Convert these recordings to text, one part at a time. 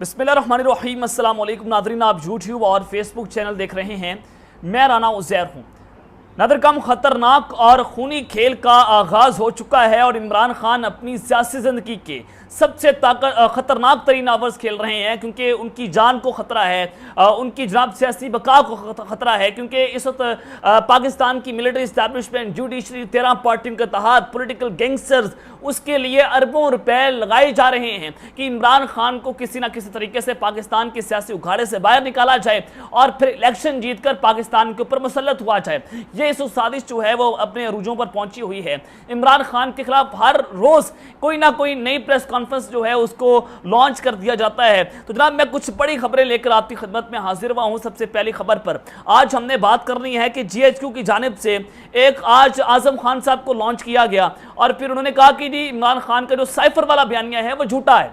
बिस्मिल्लाहिर्रहमानिर्रहीम, अस्सलाम वालेकुम नाज़रीन। आप यूट्यूब और फेसबुक चैनल देख रहे हैं। मैं राना उज़ैर हूँ। नादर कम खतरनाक और खूनी खेल का आगाज़ हो चुका है और इमरान खान अपनी सियासी ज़िंदगी के सबसे ख़तरनाक तरीन आवर्स खेल रहे हैं, क्योंकि उनकी जान को ख़तरा है, उनकी जनाब सियासी बका को ख़तरा है। क्योंकि इस वक्त पाकिस्तान की मिलिट्री इस्टेब्लिशमेंट, जुडिशरी, 13 पार्टियों के तहत पॉलिटिकल गैंगस्टर्स, उसके लिए अरबों रुपए लगाए जा रहे हैं कि इमरान खान को किसी ना किसी तरीके से पाकिस्तान के सियासी उखाड़े से बाहर निकाला जाए और फिर इलेक्शन जीतकर पाकिस्तान के ऊपर मुसल्लत हुआ जाए। ये इस साजिश जो है वो अपने अरूजों पर पहुंची हुई है। इमरान खान के खिलाफ हर रोज कोई ना कोई नई प्रेस कॉन्फ्रेंस जो है उसको लॉन्च कर दिया जाता है। तो जनाब, मैं कुछ बड़ी खबरें लेकर आपकी खिदमत में हाजिर हुआ हूं। सबसे पहली खबर पर आज हमने बात करनी है कि जीएचक्यू की जानिब से एक आज आजम खान साहब को लॉन्च किया गया और फिर उन्होंने कहा कि जी इमरान खान का जो साइफर वाला बयानिया है वो झूठा है।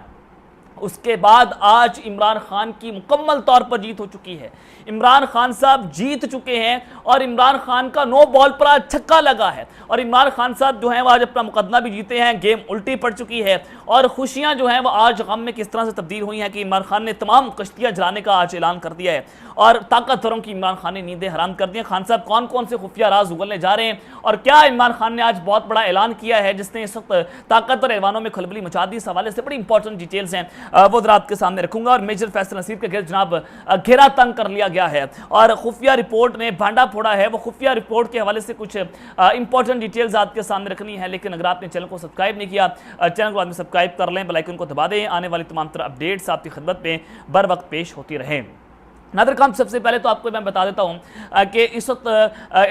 उसके बाद आज इमरान खान की मुकम्मल तौर पर जीत हो चुकी है। इमरान खान साहब जीत चुके हैं और इमरान खान का नो बॉल पर आज छक्का लगा है और इमरान खान साहब जो हैं वो आज अपना मुकदमा भी जीते हैं। गेम उल्टी पड़ चुकी है और खुशियां जो हैं वो आज गम में किस तरह से तब्दील हुई हैं कि इमरान खान ने तमाम कश्तियां जलाने का आज ऐलान कर दिया है और ताकतवरों की इमरान खान ने नींदें हराम कर दी हैं। खान साहब कौन कौन से खुफिया राज उगलने जा रहे हैं और क्या इमरान खान ने आज बहुत बड़ा ऐलान किया है जिसने इस वक्त ताकतवर ऐवानों में खलबली मचा दी। इस हवाले से बड़ी इंपॉर्टेंट डिटेल्स हैं, वो रात के सामने रखूंगा। और मेजर फैसल नसीब के गिर्द जनाब घेरा तंग कर लिया गया है और खुफिया रिपोर्ट ने भांडा फोड़ा है। वो खुफिया रिपोर्ट के हवाले से कुछ इंपॉर्टेंट डिटेल्स आपके सामने रखनी है। लेकिन अगर आपने चैनल को सब्सक्राइब नहीं किया, चैनल को आदमी सब्सक्राइब कर लें, बेल आइकन को दबा दें। आने वाली तमाम तरह अपडेट्स आपकी खिदमत में बर वक्त पेश होती रहें। नादर काम, सबसे पहले तो आपको मैं बता देता हूं कि इस वक्त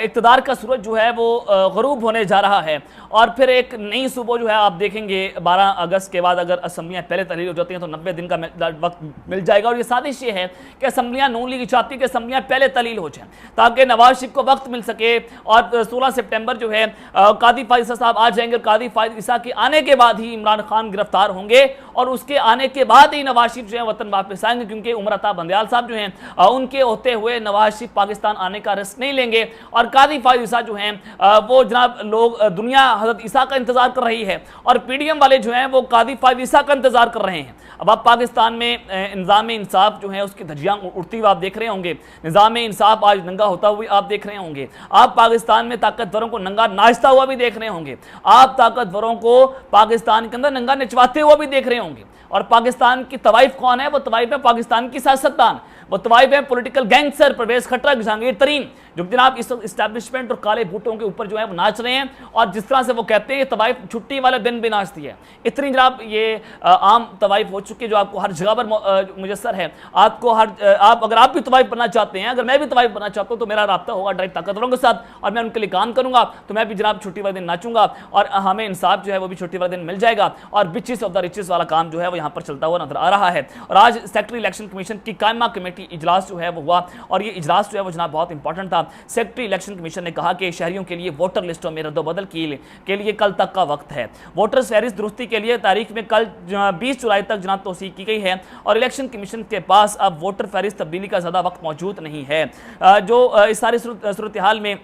इक़्तिदार का सूरज जो है वो ग़रूब होने जा रहा है और फिर एक नई सुबह जो है आप देखेंगे 12 अगस्त के बाद अगर असम्बलियाँ पहले तहलील हो जाती हैं तो 90 दिन का वक्त मिल जाएगा। और ये साजिश ये है कि असम्बलियाँ नून लीग चाहती है कि असम्बलियाँ पहले तहलील हो जाएँ ताकि नवाज शरीफ को वक्त मिल सके। और 16 सितंबर जो है कादी फायद ईसा साहब आ जाएंगे। कादी फायद ईसा के आने के बाद ही इमरान खान गिरफ्तार होंगे और उसके आने के बाद ही नवाज शरीफ जो है वतन वापस आएंगे, क्योंकि उमर अता बंदयाल साहब जो हैं उनके होते हुए नवाज शरीफ पाकिस्तान आने का रिस्क नहीं लेंगे। और कादी फायद ईसा जो हैं वो जनाब लोग दुनिया हजरत ईसा का इंतजार कर रही है और पीडीएम वाले जो हैं वो कादी फायद ईसा का इंतजार कर रहे हैं। अब आप पाकिस्तान में निज़ाम इंसाफ जो है उसकी धज्जियां उड़ती हुई आप देख रहे होंगे। निज़ाम इंसाफ आज नंगा होता हुआ आप देख रहे होंगे। आप पाकिस्तान में ताकतवरों को नंगा नाचता हुआ भी देख रहे होंगे। आप ताकतवरों को पाकिस्तान के अंदर नंगा नचवाते हुआ भी देख रहे होंगे। और पाकिस्तान की तवाइफ कौन है? वो तवाइफ है पाकिस्तान की सियासतदान, वो तवाइफ है पॉलिटिकल गैंगस्टर परवेज खट्टर, जहांगीर तरीन, जो जनाब इस इस्टेब्लिशमेंट और काले बूटों के ऊपर जो है वो नाच रहे हैं। और जिस तरह से वो कहते हैं तवाइफ छुट्टी वाले दिन भी नाचती है, इतनी जनाब ये आम तवाइफ हो चुकी है जो आपको हर जगह पर मुयसर है। आपको अगर आप भी तवाइफ बनना चाहते हैं, अगर मैं भी तवाइफ बनना चाहता हूँ तो मेरा राब्ता होगा डायरेक्ट ताकतवरों के साथ और मैं उनके लिए काम करूंगा। तो मैं भी जनाब छुट्टी वाले दिन नाचूंगा और हमें इंसाफ जो है वो भी छुट्टी वाले दिन मिल जाएगा और बिचेस ऑफ द रिचेस वाला काम जो है वो यहाँ पर चलता हुआ नजर आ रहा है। और आज सेक्रेटरी इलेक्शन कमीशन की कायमा कमेटी इजलास जो है वो हुआ और ये इजलास जो है वो जनाब बहुत इंपॉर्टेंट था। सेक्रेटरी इलेक्शन कमीशन ने कहा कि शहरियों के लिए वोटर लिस्टों में रद्दोबदल के लिए कल तक का वक्त है। वोटर फहरिस्त दुरुस्ती के लिए तारीख में कल 20 जुलाई तक जनाब तौसीक की गई है और इलेक्शन कमीशन के पास अब वोटर फहरिस्त तब्दीली का ज़्यादा वक्त मौजूद नहीं है। जो इस सारी सूरत हाल में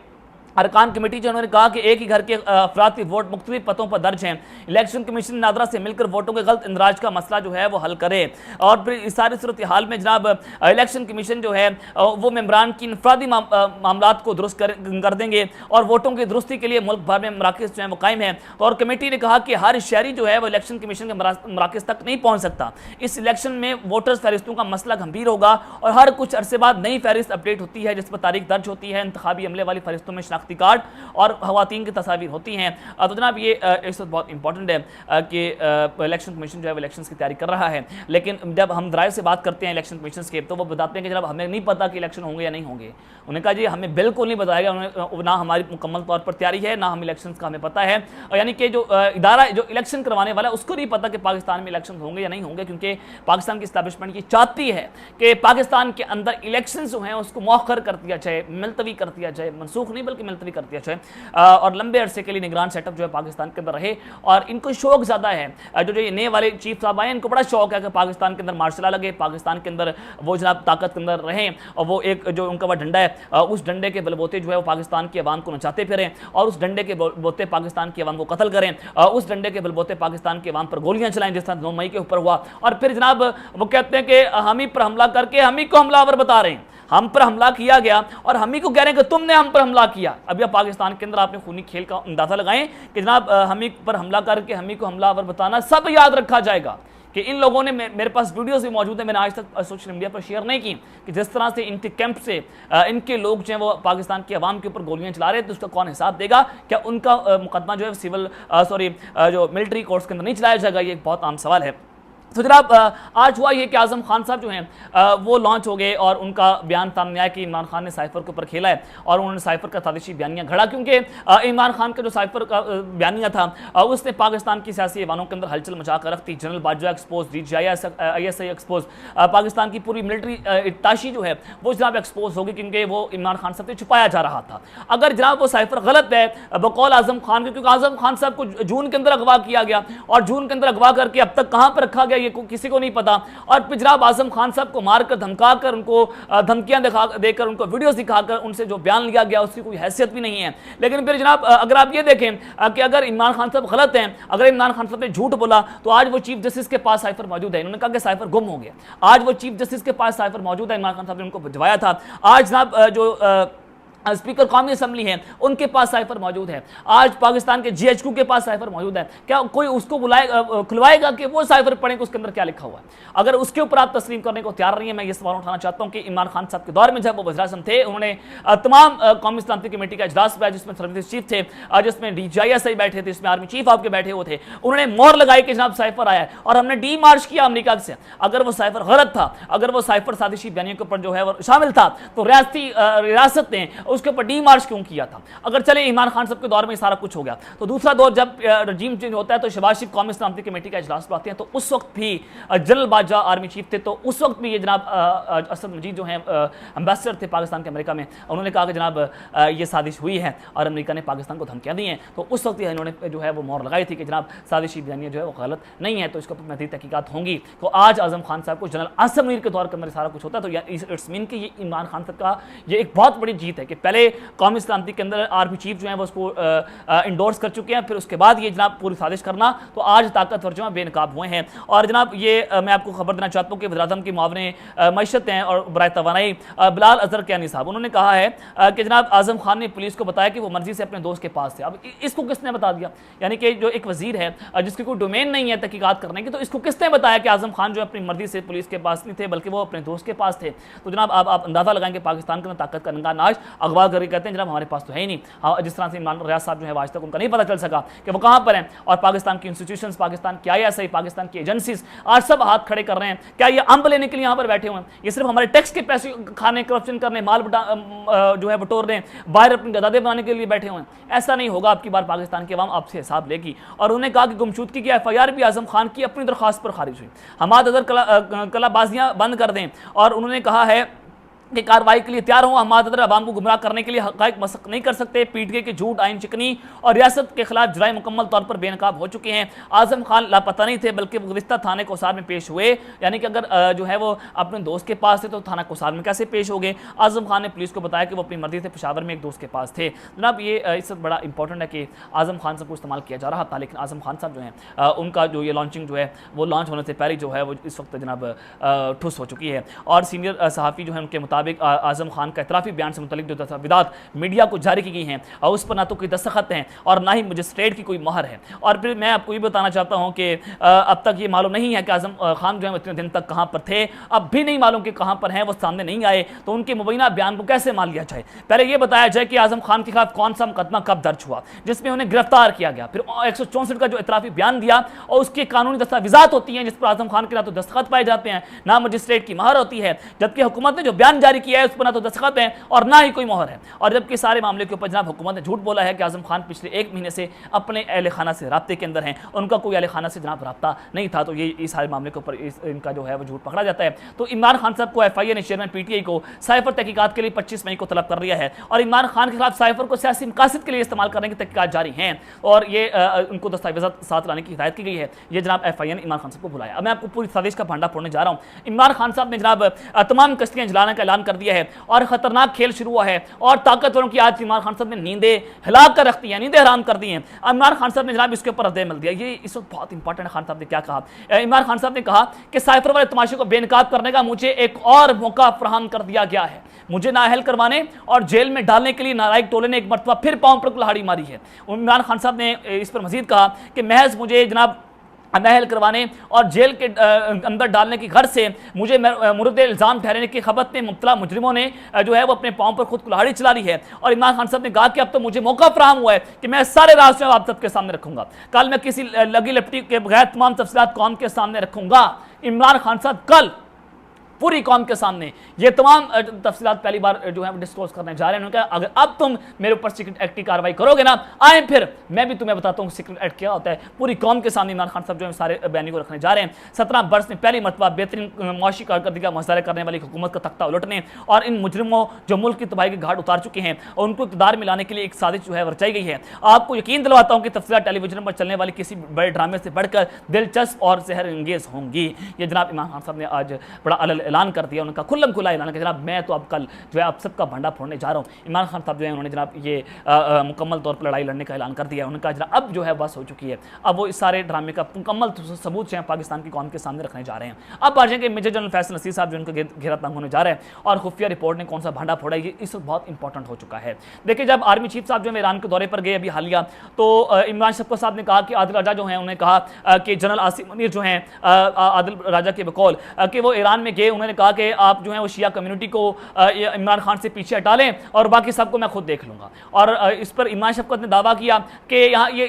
अरकान कमेटी जो उन्होंने कहा कि एक ही घर के अफराद के वोट मुख्तलिफ पतों पर दर्ज हैं, इलेक्शन कमीशन नादरा से मिलकर वोटों के गलत इंदराज का मसला जो है वो हल करे। और फिर इस सारी सूरत हाल में जनाब इलेक्शन कमीशन जो है वो मेम्बरान की इनफरादी मामलात को दुरुस्त कर देंगे और वोटों की दुरुस्ती के लिए मुल्क भर में मराकज़ जो है वो कायम है। और कमेटी ने कहा कि हर शहरी जो है वो इलेक्शन कमीशन के मराकज़ तक नहीं पहुँच सकता। इस इलेक्शन में वोटर्स फहरिस्तों का मसला गंभीर होगा और हर कुछ अरसे बाद नई फहरिस्त अपडेट होती है जिस पर तारीख दर्ज होती है। इंतखाबी अमले वाली फहरिस्तों में कार्ड और खवातीन की तस्वीर होती हैं। तो जनाब ये इस वक्त बहुत इंपॉर्टेंट है कि इलेक्शन कमीशन जो है इलेक्शन की तैयारी कर रहा है। लेकिन जब हम ड्राइव से बात करते हैं इलेक्शन कमीशन के तो वो बताते हैं कि जनाब हमें नहीं पता कि इलेक्शन होंगे या नहीं होंगे। उन्होंने कहा जी हमें बिल्कुल नहीं बताएगा, ना हमारी मुकम्मल तौर पर तैयारी है ना हम इलेक्शन का हमें पता है। और यानी कि जो इदारा जो इलेक्शन करवाने वाला है उसको नहीं पता कि पाकिस्तान में इलेक्शन होंगे या नहीं होंगे, क्योंकि पाकिस्तान की इस्टेब्लिशमेंट ये चाहती है कि पाकिस्तान के अंदर इलेक्शन जो हैं उसको मौखर कर दिया जाए, मुलतवी कर दिया जाए, मनसूख नहीं बल्कि मुलतवी कर दिया जाए और लंबे अरसे के लिए निगरान सेटअप जो है पाकिस्तान के अंदर रहे। और इनको शौक ज़्यादा है, जो ये नए वाले चीफ साहब आए इनको बड़ा शौक है कि पाकिस्तान के अंदर मार्शल लॉ लगे, पाकिस्तान के अंदर वो जनाब ताकत के अंदर रहें और वो एक जो उनका वह डंडा है उस डंडे के बलबोते जो है वो पाकिस्तान की आवाम को नचाते फिरें और उस डंडे के बलबोते पाकिस्तान की आवाम को कत्ल करें, उस डंडे के बलबोते पाकिस्तान की आवाम पर गोलियां चलाएं जिस तरह 9 मई के ऊपर हुआ। और फिर जनाब वो कहते हैं कि हम ही पर हमला करके हम ही को हमलावर बता रहे हैं, हम पर हमला किया गया और हम ही को कह रहे हैं कि तुमने हम पर हमला किया। अब यह पाकिस्तान के अंदर आपने खूनी खेल का अंदाजा लगाएं कि जनाब हम ही पर हमला करके हम ही को हमलावर बताना सब याद रखा जाएगा कि इन लोगों ने, मेरे पास वीडियोस भी मौजूद है, मैंने आज तक सोशल मीडिया पर शेयर नहीं की, कि जिस तरह से इनके कैंप से इनके लोग जो हैं वो पाकिस्तान की आवाम के ऊपर गोलियां चला रहे हैं, तो उसका कौन हिसाब देगा? क्या उनका मुकदमा जो है सिविल जो मिलिट्री कोर्ट्स के अंदर नहीं चलाया जाएगा? ये एक बहुत आम सवाल है। तो जनाब आज हुआ ये कि आज़म खान साहब जो हैं वो लॉन्च हो गए और उनका बयान सामने आया कि इमरान खान ने साइफर के ऊपर खेला है और उन्होंने साइफर का साजिशी बयानिया घड़ा, क्योंकि इमरान खान का जो साइफर का बयानिया था उसने पाकिस्तान की सियासी ऐवानों के अंदर हलचल मचा कर रख दी। General Bajwa expose, DGI expose, Pakistan की पूरी मिलिट्री ताशी जो है वो जनाब एक्सपोज होगी, क्योंकि वो इमरान खान साहब से छुपाया जा रहा था। अगर जनाब वो साइफर गलत है बकौल आज़म खान के, क्योंकि आज़म खान साहब को जून के अंदर अगवा किया गया और जून के अंदर अगवा करके अब तक कहाँ पर रखा गया ये किसी को नहीं पता, और फिर जनाब आज़म खान साहब को मारकर धमकाकर उनको धमकियां देकर उनको वीडियोस दिखाकर उनसे जो बयान लिया गया उसकी कोई हैसियत भी नहीं है। लेकिन फिर जनाब अगर आप ये देखें कि अगर इमरान खान साहब गलत हैं, अगर इमरान खान साहब ने झूठ बोला, तो आज वो चीफ जस्टिस के पास साइफर मौजूद है। इन्होंने कहा कि साइफर गुम हो गया, आज वो चीफ जस्टिस के पास साइफर मौजूद है, इमरान खान साहब ने उनको भिजवाया था। आज जनाब जो स्पीकर कौमी असम्बली हैं उनके पास साइफर मौजूद है, आज पाकिस्तान के GHQ के पास साइफर मौजूद है। क्या कोई उसको खुलवाएगा कि वो साइफर पढ़ें कि उसके अंदर क्या लिखा हुआ है? अगर उसके ऊपर आप तस्लीम करने को तैयार नहीं है, मैं ये सवाल उठाना चाहता हूं कि इमरान खान साहब के दौर में जब वो वज़ीर-ए-आज़म थे, उन्होंने तमाम कौमी सलामती कमेटी का इजलास किया जिसमें सर्विस चीफ थे, जिसमें DGI बैठे थे, जिसमें आर्मी चीफ आपके बैठे हुए थे। उन्होंने मोहर लगाई कि जनाब साइफर आया है और हमने डी मार्च किया अमेरिका से। अगर वो साइफर गलत था, अगर वो साइफर साजिशी बयानियों के ऊपर जो है वो शामिल था, तो रियासत ने उसके ऊपर डी मार्च किया था। अगर चले इमरान खान साहब के दौर में सारा कुछ हो गया, तो दूसरा दौर जब रजीम चेंज होता है तो शहबाज शरीफ कौमी सलामती कमेटी का इजलास बुलाते हैं, तो उस वक्त भी जनरल बाजवा आर्मी चीफ थे, तो उस वक्त भी ये जनाब असद मजीद जो हैं एम्बेसडर थे पाकिस्तान के अमेरिका में, उन्होंने कहा कि जनाब ये साजिश हुई है और अमेरिका ने पाकिस्तान को धमकियां दी हैं। तो उस वक्त इन्होंने जो है वो मोहर लगाई थी कि जनाब साजिशी बयानियां जो है वो गलत नहीं है, तो इसके ऊपर मज़ीद तहकीकात होंगी। तो आज आज़म खान साहब को जनरल आसिम मुनीर के दौर के अंदर सारा कुछ होता है, तो इट्स मीन कि ये इमरान खान साहब का ये एक बहुत बड़ी जीत है कि पहले कौमी सलामती के अंदर आर्मी चीफ जो है वो उसको इंडोर्स कर चुके हैं, फिर उसके बाद ये जनाब पूरी साजिश करना, तो आज ताकतवर जो है बेनकाब हुए हैं। और जनाब ये मैं आपको खबर देना चाहता हूँ कि वज़ीर-ए-आज़म की मुआवने मईशत हैं और बराए तवानाई बिलाल अज़हर कियानी साहब, उन्होंने कहा है कि जनाब आज़म खान ने पुलिस को बताया कि वो मर्जी से अपने दोस्त के पास थे। अब इसको किसने बता दिया? यानी कि जो एक वजीर है जिसकी कोई डोमेन नहीं है तहकीकात करने की, तो इसको किसने बताया कि आज़म खान जो अपनी मर्जी से पुलिस के पास नहीं थे बल्कि वो अपने दोस्त के पास थे? तो जनाब आप अंदाज़ा लगाएंगे पाकिस्तान के अंदर ताकत का नंगा नाज अगवा करके कहते हैं जनाब हमारे पास तो है ही नहीं। हाँ, जिस तरह से इमरान रियाज साहब जो है आज तक उनका नहीं पता चल सका कि वो कहाँ पर हैं, और पाकिस्तान की इंस्टीट्यूशंस, पाकिस्तान की ISI, पाकिस्तान की एजेंसीज आज सब हाथ खड़े कर रहे हैं। क्या ये अंब लेने के लिए यहाँ पर बैठे हुए हैं? ये सिर्फ हमारे टैक्स के पैसे खाने, करप्शन करने, माल जो है बटोरने, बाहर अपनी गदादे बनाने के लिए बैठे हुए हैं? ऐसा नहीं होगा। आपकी बार पाकिस्तान की आवाम आपसे हिसाब लेगी। और उन्होंने कहा कि गुमशुदगी की FIR भी आज़म खान की अपनी दरख्वास्त पर खारिज हुई। हमाद अज़हर कलाबाजियाँ बंद कर दें, और उन्होंने कहा है कि कार्रवाई के लिए तैयार हों। हमाद अज़हर अवाम को गुमराह करने के लिए हक़ाइक़ मसक नहीं कर सकते। पीटीए के झूठ, आइन चिकनी और रियासत के खिलाफ जराए मुकम्मल तौर पर बेनकाब हो चुके हैं। आज़म खान लापता नहीं थे बल्कि गुज़िश्ता थाने कोसार में पेश हुए। यानी कि अगर जो है वो अपने दोस्त के पास थे तो थाना कोसार में कैसे पेश हो गए? आज़म खान ने पुलिस को बताया कि वो अपनी मर्जी से पेशावर में एक दोस्त के पास थे। जनाब ये इस वक्त बड़ा इंपॉर्टेंट है कि आज़म खान साहब को इस्तेमाल किया जा रहा था, लेकिन आज़म खान साहब जो है उनका जो ये लॉन्चिंग जो है वो लॉन्च होने से पहले जो है वो इस वक्त जनाब ठुस हो चुकी है। और सीनियर सहाफ़ी जो है उनके मुताबिक आज़म खान का इतराफ़ी बयान से मुतल्लिक जो तस्वीरात मीडिया को जारी की गई हैं और उस पर ना तो कोई दस्तखत हैं और ना ही मजिस्ट्रेट की कोई मोहर है। और फिर मैं आपको ये बताना चाहता हूँ कि अब तक ये मालूम नहीं है कि आज़म खान जो है इतने दिन तक कहाँ पर थे, अब भी नहीं मालूम कि कहाँ पर हैं, वो सामने नहीं आए, तो उनके मुबैना बयान को कैसे मान लिया जाए? पहले ये बताया जाए कि आज़म खान के खिलाफ कौन सा मुकदमा कब दर्ज हुआ जिसमें उन्हें गिरफ्तार किया गया, फिर 164 का जो इतराफ़ी बयान दिया और उसके कानूनी दस्तावेज़ात होती हैं जिस पर आज़म खान के ना तो दस्तखत पाए जाते हैं ना मजिस्ट्रेट की मोहर होती है, जबकि हुकूमत ने जो बयान जारी किया है उस पर ना तो दस्तखत है और ना ही कोई मोहर है। और जबकि सारे मामले के ऊपर जनाब हुकूमत ने झूठ बोला है कि आजम खान पिछले 1 महीने से अपने अहल खाना से राब्ते के अंदर हैं, उनका कोई अहल खाना से जनाब राब्ता नहीं था। तो ये इस सारे मामले के ऊपर इनका जो है वो झूठ पकड़ा जाता है। तो इमरान खान साहब को FIA ने चेयरमैन PTI को साइफर तहकीकात के लिए 25 मई को तलब कर लिया है और इमरान खान के खिलाफ साइफर को सियासी मकासद के लिए इस्तेमाल करने की तहकीकात जारी हैं और ये उनको दस्तावेज़ात साथ लाने की हिदायत की गई है। ये जनाब FIA ने इमरान खान साहब को बुलाया। अब मैं आपको पूरी साजिश का भांडा फोड़ने जा रहा हूँ। इमरान खान साहब ने जनाब तमाम कश्तियां जलाने का ऐलान कर दिया है और खतरनाक खेल शुरू हुआ है और ताकतवरों की आज इमरान खान साहब ने नींदें हिला कर रख दी हैं, नींदें हराम कर दी हैं। इमरान खान साहब ने जनाब इसके ऊपर रद्द-ए-अमल दिया। ये इस वक्त बहुत इंपॉर्टेंट है। खान साहब ने क्या कहा? इमरान खान साहब ने कहा कि साइफर वाले तमाशे को बेनकाब करने का मुझे एक और मौका फराहम कर दिया गया है। मुझे नाअहल करवाने और जेल में डालने के लिए नालायक टोले ने एक मरतबा फिर पांव पर कुल्हाड़ी मारी है। इमरान खान साहब ने इस पर मजीद कहा कि महज मुझे जनाब नाअहल करवाने और जेल के अंदर डालने की घर से मुझे मुर्द इल्ज़ाम ठहराने की खबत में मुब्तला मुजरिमों ने जो है वो अपने पाँव पर खुद कुल्हाड़ी चला ली है। और इमरान खान साहब ने कहा कि अब तो मुझे मौका फराहम हुआ है कि मैं सारे राज जो आप सबके सामने रखूंगा। कल मैं किसी लगी लपटी के बगैर तमाम तफसीलात कौम के सामने रखूंगा। इमरान खान साहब कल पूरी कौम के सामने ये तमाम तफसीलात पहली बार जो है डिस्क्लोज करने जा रहे हैं। उन्होंने कहा अगर अब तुम मेरे ऊपर सीक्रेट एक्ट की कार्रवाई करोगे ना, आए फिर मैं भी तुम्हें बताता हूँ सीक्रेट एक्ट क्या होता है। पूरी कौम के सामने इमरान खान साहब जो है सारे बयानी को रखने जा रहे हैं। 17 बरस में पहली मरतबा बेहतरीन मुआशी कारकर्दगी का मुजाहरा करने वाली हुकूमत का तख्ता उलटने और इन मुजरिमों जो मुल्क की तबाही के घाट उतार चुके हैं और उनको इक़्तिदार में लाने के लिए एक साजिश जो है रचाई गई है। आपको यकीन दिलवाता हूँ कि तफसीलात टेलीविजन पर चलने वाली किसी बड़े ड्रामे से बढ़कर दिलचस्प और सेहर अंगेज होंगी। ये जनाब इमरान खान साहब ने आज बड़ा ऐलान कर दिया। उनका खुल्लम खुला ऐलान कि जनाब मैं तो अब कल जो है आप सबका भंडा फोड़ने जा रहा हूँ। इमरान खान साहब जो है उन्होंने जनाब ये मुकम्मल तौर पर लड़ाई लड़ने का ऐलान कर दिया है। उनका जनाब अब जो है बस हो चुकी है। अब वो इस सारे ड्रामे का मुकम्मल सबूत जो है पाकिस्तान की कौम के सामने रखने जा रहे हैं। अब आ जाएंगे मेजर जनरल फैसल नसीर साहब जो उनका घेरा तंग होने जा रहा है और खुफिया रिपोर्ट ने कौन सा भंडा फोड़ा, ये इस वक्त बहुत इंपॉर्टेंट हो चुका है। देखिए जब आर्मी चीफ साहब जो है ईरान के दौरे पर गए अभी हालिया, तो इमरान शफकत साहब ने कहा कि आदिल राजा जो है उन्होंने कहा कि जनरल आसिम मुनीर जो हैं आदिल राजा के बकौल कि वो ईरान में गए, उन्होंने कहा कि आप जो है वो शिया कम्युनिटी को इमरान खान से पीछे हटा लें और बाकी सबको मैं खुद देख लूंगा। और इस पर इमरान शफकत ने दावा किया कि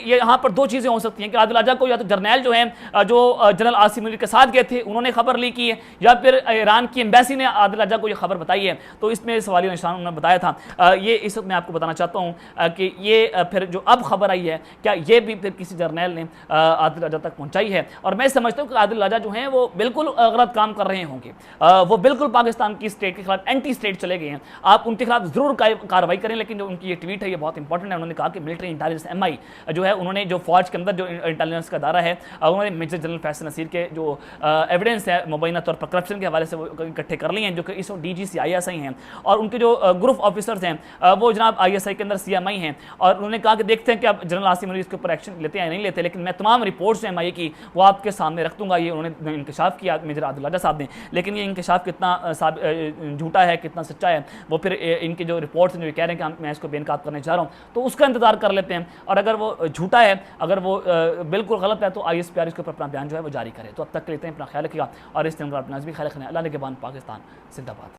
यहाँ पर 2 चीज़ें हो सकती हैं कि आदिल राजा को या तो जर्नैल जो हैं जो जनरल आसिम मुनीर के साथ गए थे उन्होंने खबर ली की है या फिर ईरान की एम्बेसी ने आदिल राजा को ये खबर बताई है। तो इसमें सवालिया निशान उन्होंने बताया था। ये इस वक्त मैं आपको बताना चाहता हूँ कि ये फिर जो अब खबर आई है क्या ये भी फिर किसी जर्नैल ने आदिल राजा तक पहुँचाई है। और मैं समझता हूँ कि आदिल राजा जो हैं वो बिल्कुल गलत काम कर रहे होंगे, वो बिल्कुल पाकिस्तान की स्टेट के खिलाफ एंटी स्टेट चले गए हैं। आप उनके खिलाफ जरूर कार्रवाई करें। लेकिन जो उनकी ये ट्वीट है ये बहुत इंपॉर्टेंट है। उन्होंने कहा कि मिलिट्री इंटेलिजेंस MI जो है उन्होंने जो फौज के अंदर जो इंटेलिजेंस का दायरा है उन्होंने मेजर जनरल फैसल नसीर के जो एविडेंस है मुबैना तौर पर करप्शन के हवाले से वो इकट्ठे कर लिए हैं जो कि इस DGC ISI हैं और उनके जो ग्रुप ऑफिसर्स हैं वो जनाब ISI के अंदर CMI हैं। और उन्होंने कहा कि देखते हैं कि आप जनरल आसिम मुनीर इसके ऊपर एक्शन लेते हैं या नहीं लेते, लेकिन मैं तमाम रिपोर्ट्स हैं MI की वो आपके सामने रख दूंगा। ये उन्होंने इंकशाफ किया मेजर आदिल राजा साहब ने। लेकिन ये इंकशाफ कितना झूठा है कितना सच्चा है वो फिर इनके जो रिपोर्ट्स हैं जो कह रहे हैं कि मैं इसको बेनकाब करने जा रहा हूँ, तो उसका इंतजार कर लेते हैं। और अगर वो झूठा है, अगर वो बिल्कुल गलत है तो ISPR इसके ऊपर अपना बयान जो है वो जारी करे। तो अब तक लेते हैं, अपना ख्याल रखिएगा और इस दिन अपना भी ख्याल रखना। अल्लाह के बाद पाकिस्तान जिंदाबाद।